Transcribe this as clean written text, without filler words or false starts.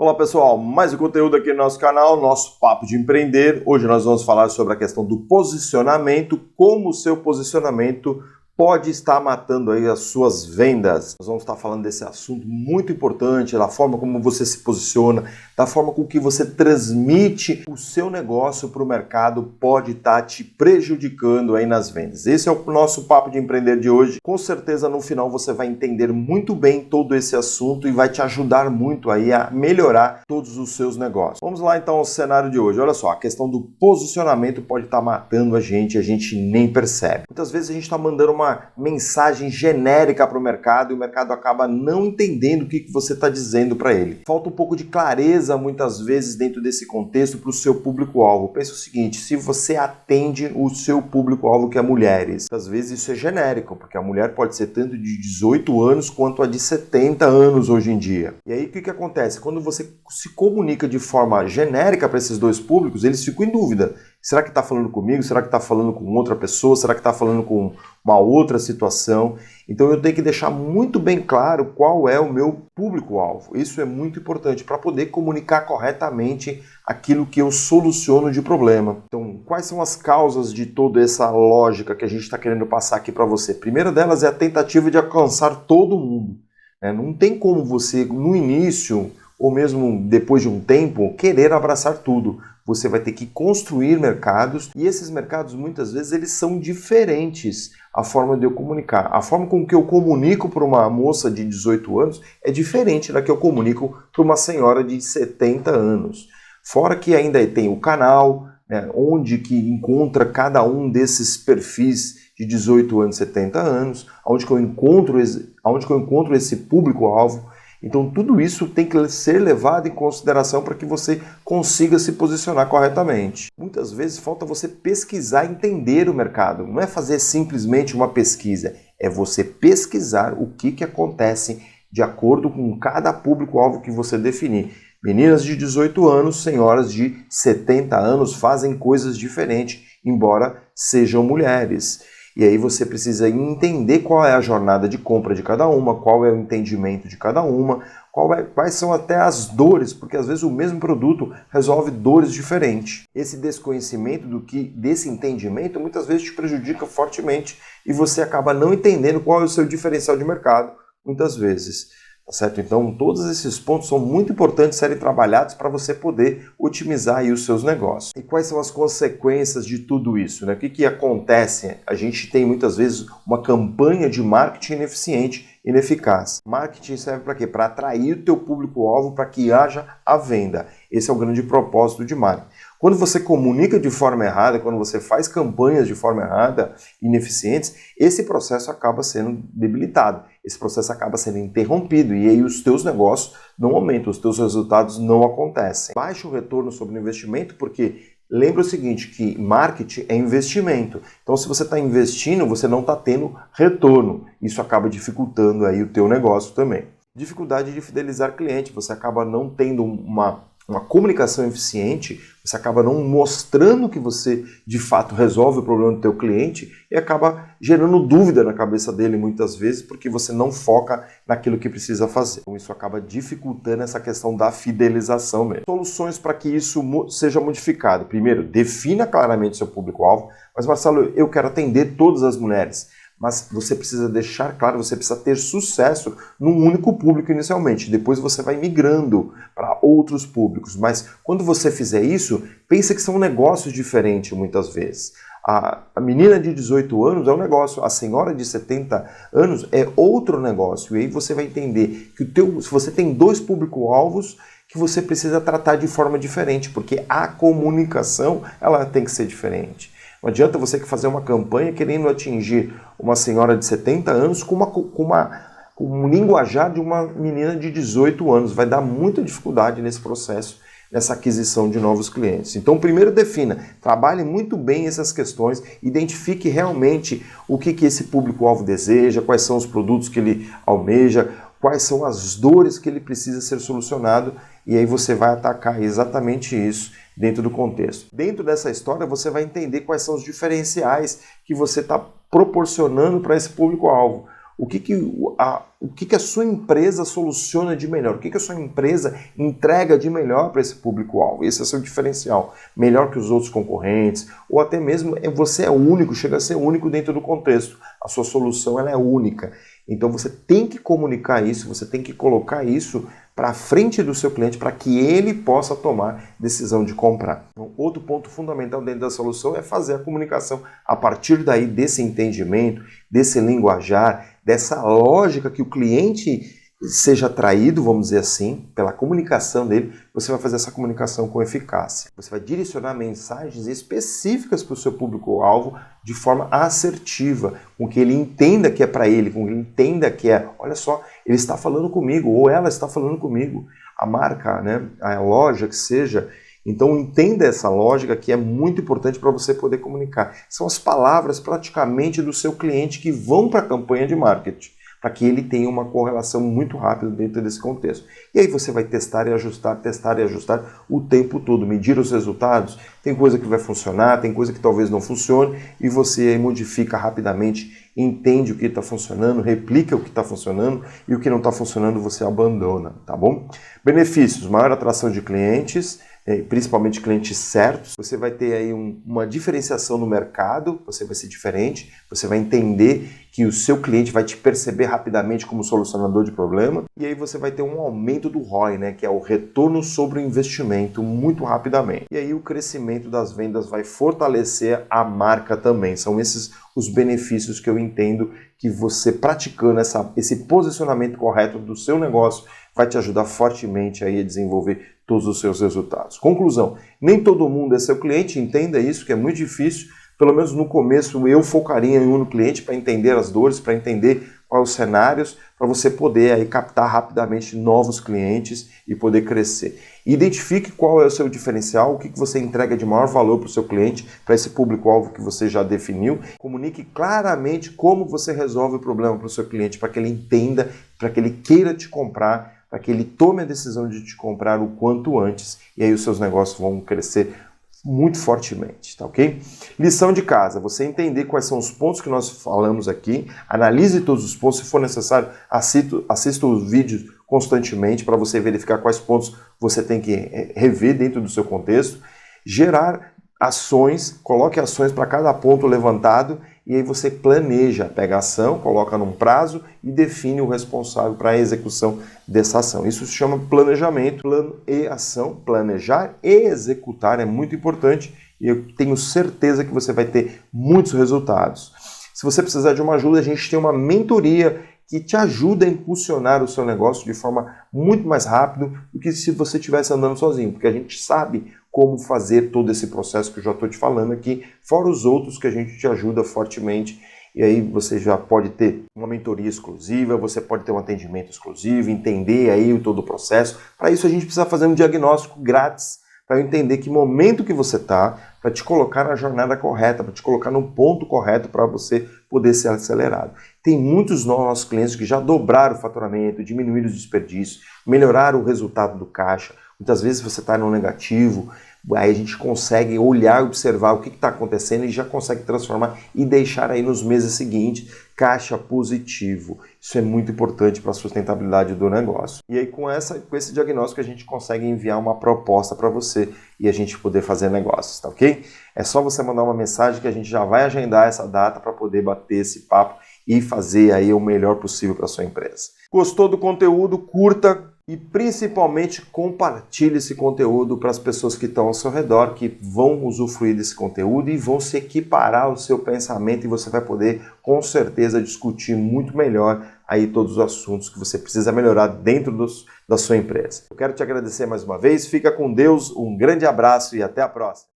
Olá pessoal, mais um conteúdo aqui no nosso canal, nosso Papo de Empreender. Hoje nós vamos falar sobre a questão do posicionamento, como o seu posicionamento pode estar matando aí as suas vendas. Nós vamos estar falando desse assunto muito importante, da forma como você se posiciona, da forma com que você transmite o seu negócio para o mercado pode estar te prejudicando aí nas vendas. Esse é o nosso Papo de Empreender de hoje. Com certeza no final você vai entender muito bem todo esse assunto e vai te ajudar muito aí a melhorar todos os seus negócios. Vamos lá então ao cenário de hoje. Olha só, a questão do posicionamento pode estar matando a gente nem percebe. Muitas vezes a gente está mandando uma mensagem genérica para o mercado e o mercado acaba não entendendo o que você está dizendo para ele. Falta um pouco de clareza muitas vezes dentro desse contexto para o seu público-alvo. Pensa o seguinte, se você atende o seu público-alvo que é mulheres, às vezes isso é genérico, porque a mulher pode ser tanto de 18 anos quanto a de 70 anos hoje em dia. E aí o que acontece? Quando você se comunica de forma genérica para esses dois públicos, eles ficam em dúvida. Será que está falando comigo? Será que está falando com outra pessoa? Será que está falando com uma outra situação? Então eu tenho que deixar muito bem claro qual é o meu público-alvo. Isso é muito importante para poder comunicar corretamente aquilo que eu soluciono de problema. Então, quais são as causas de toda essa lógica que a gente está querendo passar aqui para você? A primeira delas é a tentativa de alcançar todo mundo. Não tem como você, no início, ou mesmo depois de um tempo, querer abraçar tudo. Você vai ter que construir mercados e esses mercados muitas vezes eles são diferentes. A forma de eu comunicar, a forma com que eu comunico para uma moça de 18 anos é diferente da que eu comunico para uma senhora de 70 anos. Fora que ainda tem o canal, onde que encontra cada um desses perfis de 18 anos, 70 anos, onde que eu encontro esse público-alvo. Então tudo isso tem que ser levado em consideração para que você consiga se posicionar corretamente. Muitas vezes falta você pesquisar e entender o mercado. Não é fazer simplesmente uma pesquisa, é você pesquisar o que acontece de acordo com cada público-alvo que você definir. Meninas de 18 anos, senhoras de 70 anos fazem coisas diferentes, embora sejam mulheres. E aí você precisa entender qual é a jornada de compra de cada uma, qual é o entendimento de cada uma, quais são até as dores, porque às vezes o mesmo produto resolve dores diferentes. Esse desconhecimento desse entendimento muitas vezes te prejudica fortemente e você acaba não entendendo qual é o seu diferencial de mercado, muitas vezes. Tá certo? Então, todos esses pontos são muito importantes serem trabalhados para você poder otimizar aí os seus negócios. E quais são as consequências de tudo isso? O que acontece? A gente tem muitas vezes uma campanha de marketing ineficiente, ineficaz. Marketing serve para quê? Para atrair o teu público-alvo para que haja a venda. Esse é o grande propósito de marketing. Quando você comunica de forma errada, quando você faz campanhas de forma errada, ineficientes, esse processo acaba sendo debilitado, esse processo acaba sendo interrompido e aí os teus negócios não aumentam, os teus resultados não acontecem. Baixo retorno sobre o investimento porque lembra o seguinte, que marketing é investimento. Então se você está investindo, você não está tendo retorno. Isso acaba dificultando aí o teu negócio também. Dificuldade de fidelizar cliente, você acaba não tendo uma comunicação eficiente, você acaba não mostrando que você de fato resolve o problema do teu cliente e acaba gerando dúvida na cabeça dele muitas vezes porque você não foca naquilo que precisa fazer. Então isso acaba dificultando essa questão da fidelização mesmo. Soluções para que isso seja modificado. Primeiro, defina claramente seu público-alvo. Mas Marcelo, eu quero atender todas as mulheres. Mas você precisa deixar claro, você precisa ter sucesso num único público inicialmente. Depois você vai migrando para outros públicos. Mas quando você fizer isso, pensa que são negócios diferentes muitas vezes. A menina de 18 anos é um negócio, a senhora de 70 anos é outro negócio. E aí você vai entender que se você tem dois público-alvos, que você precisa tratar de forma diferente, porque a comunicação ela tem que ser diferente. Não adianta você fazer uma campanha querendo atingir uma senhora de 70 anos com um linguajar de uma menina de 18 anos. Vai dar muita dificuldade nesse processo, nessa aquisição de novos clientes. Então, primeiro defina, trabalhe muito bem essas questões, identifique realmente o que esse público-alvo deseja, quais são os produtos que ele almeja, quais são as dores que ele precisa ser solucionado, e aí você vai atacar exatamente isso dentro do contexto. Dentro dessa história, você vai entender quais são os diferenciais que você está proporcionando para esse público-alvo. O que a sua empresa soluciona de melhor? O que a sua empresa entrega de melhor para esse público-alvo? Esse é o seu diferencial. Melhor que os outros concorrentes, ou até mesmo você é único, chega a ser único dentro do contexto. A sua solução ela é única. Então você tem que comunicar isso, você tem que colocar isso para frente do seu cliente para que ele possa tomar decisão de comprar. Então, outro ponto fundamental dentro da solução é fazer a comunicação a partir daí desse entendimento, desse linguajar, dessa lógica que o cliente seja atraído, vamos dizer assim, pela comunicação dele, você vai fazer essa comunicação com eficácia. Você vai direcionar mensagens específicas para o seu público-alvo de forma assertiva, com que ele entenda que é para ele, com que ele entenda que é, olha só, ele está falando comigo, ou ela está falando comigo. A marca, né, a loja que seja. Então entenda essa lógica que é muito importante para você poder comunicar. São as palavras praticamente do seu cliente que vão para a campanha de marketing, para que ele tenha uma correlação muito rápida dentro desse contexto. E aí você vai testar e ajustar o tempo todo, medir os resultados. Tem coisa que vai funcionar, tem coisa que talvez não funcione, e você aí modifica rapidamente, entende o que está funcionando, replica o que está funcionando, e o que não está funcionando você abandona, tá bom? Benefícios: maior atração de clientes, principalmente clientes certos. Você vai ter aí uma diferenciação no mercado, você vai ser diferente, você vai entender que o seu cliente vai te perceber rapidamente como solucionador de problema, e aí você vai ter um aumento do ROI, né, que é o retorno sobre o investimento, muito rapidamente. E aí o crescimento das vendas vai fortalecer a marca também. São esses os benefícios que eu entendo que você praticando esse posicionamento correto do seu negócio vai te ajudar fortemente aí a desenvolver todos os seus resultados. Conclusão: nem todo mundo é seu cliente, entenda isso, que é muito difícil. Pelo menos no começo eu focaria em um no cliente para entender as dores, para entender quais os cenários, para você poder aí captar rapidamente novos clientes e poder crescer. Identifique qual é o seu diferencial, o que você entrega de maior valor para o seu cliente, para esse público-alvo que você já definiu. Comunique claramente como você resolve o problema para o seu cliente, para que ele entenda, para que ele queira te comprar, para que ele tome a decisão de te comprar o quanto antes, e aí os seus negócios vão crescer muito fortemente, tá ok? Lição de casa: você entender quais são os pontos que nós falamos aqui, analise todos os pontos, se for necessário, assista os vídeos constantemente para você verificar quais pontos você tem que rever dentro do seu contexto, gerar ações, coloque ações para cada ponto levantado, e aí você planeja, pega a ação, coloca num prazo e define o responsável para a execução dessa ação. Isso se chama planejamento, plano e ação. Planejar e executar é muito importante, e eu tenho certeza que você vai ter muitos resultados. Se você precisar de uma ajuda, a gente tem uma mentoria que te ajuda a impulsionar o seu negócio de forma muito mais rápida do que se você estivesse andando sozinho, porque a gente sabe como fazer todo esse processo que eu já estou te falando aqui, fora os outros que a gente te ajuda fortemente. E aí você já pode ter uma mentoria exclusiva, você pode ter um atendimento exclusivo, entender aí todo o processo. Para isso a gente precisa fazer um diagnóstico grátis, para eu entender que momento que você está, para te colocar na jornada correta, para te colocar no ponto correto para você poder ser acelerado. Tem muitos nossos clientes que já dobraram o faturamento, diminuíram os desperdícios, melhoraram o resultado do caixa. Muitas vezes você está no negativo, aí a gente consegue olhar e observar o que está acontecendo e já consegue transformar e deixar aí nos meses seguintes caixa positivo. Isso é muito importante para a sustentabilidade do negócio. E aí com esse diagnóstico a gente consegue enviar uma proposta para você e a gente poder fazer negócios, tá ok? É só você mandar uma mensagem que a gente já vai agendar essa data para poder bater esse papo e fazer aí o melhor possível para a sua empresa. Gostou do conteúdo? Curta e principalmente compartilhe esse conteúdo para as pessoas que estão ao seu redor, que vão usufruir desse conteúdo e vão se equiparar ao seu pensamento, e você vai poder com certeza discutir muito melhor aí todos os assuntos que você precisa melhorar dentro da sua empresa. Eu quero te agradecer mais uma vez, fica com Deus, um grande abraço e até a próxima.